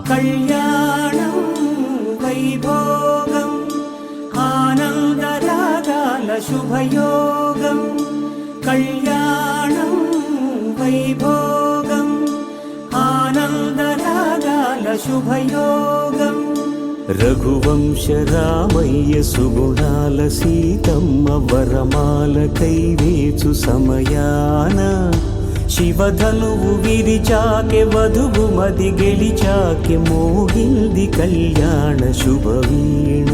కళ్యాణం వైభోగం ఆనందరాగాల శుభయోగం కళ్యాణం వైభోగం ఆనందరాగాల శుభయోగం రఘువంశ రామయ్య సుగుణాల సీతమ్మ వరమాల కైవేచు సమయాన శివధనువు విరిచాకె వధువు మది గెలిచాకె మోగింది కళ్యాణ శుభవీణ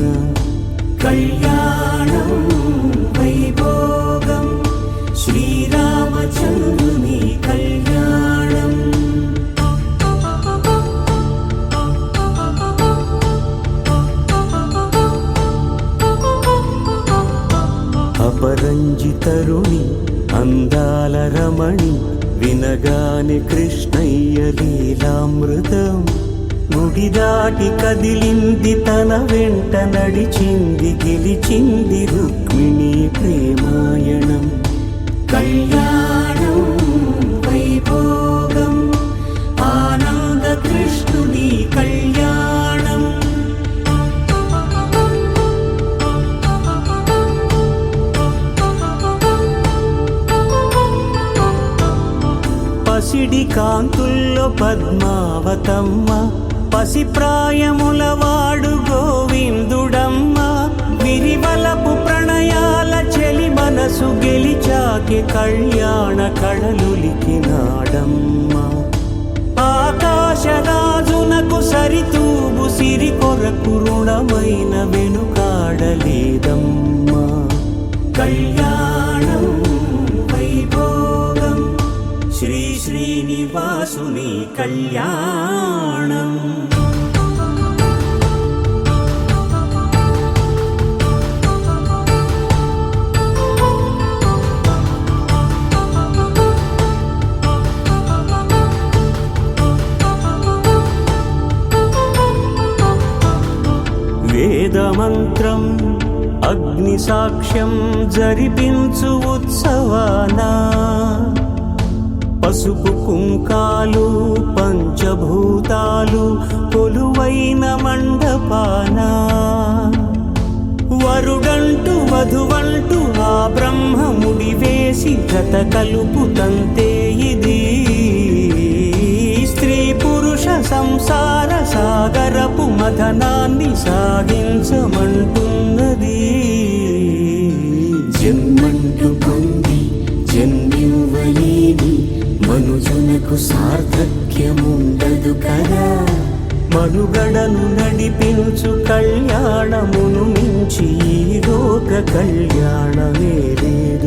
కళ్యాణం వైభోగం శ్రీరామచంద్రుని కళ్యాణం అపరంజి తరుణి అందాల రమణి వినగాని కృష్ణయ్య లీలామృతం గుడి దాటి కదిలింది తన వెంట నడిచింది గెలిచింది రుక్మిణి ప్రేమాయణం కళ్యాణం వైభోగం ఆనంద కృష్ణుని కళ్యాణం పసిడి కాంతుల్లో పద్మావతమ్మ పసిప్రాయముల వాడు గోవిందుడమ్మ విరివలపు ప్రణయాల చెలి మనసు గెలిచాకి కళ్యాణ కళలులికినాడమ్మ ఆకాశరాజునకు సరితూగు సిరి కొరకు రుణమైన వెనుకాడలేదమ్మా కళ్యాణం వైభోగం శ్రీ శ్రీనివాసుని కళ్యాణం వేదమంత్రం అగ్ని సాక్ష్యం జరిపించు ఉత్సవానా పసుపు కుంకాలు పంచభూతాలు కొలువైన మండపాన వరుడంటూ వధువంటూ ఆ బ్రహ్మముడి వేసి జత కలుపుతంతే ఇది స్త్రీ పురుష సంసార సాగరపు మథనాన్ని సాగించమంటున్నది జన్మంటూ పొంది జన్మివ్వలేని మనుజునకు సార్థక్యముండదు కదా మనుగడను నడిపించు కళ్యాణమును మించి ఈ లోక కళ్యాణమే లేదు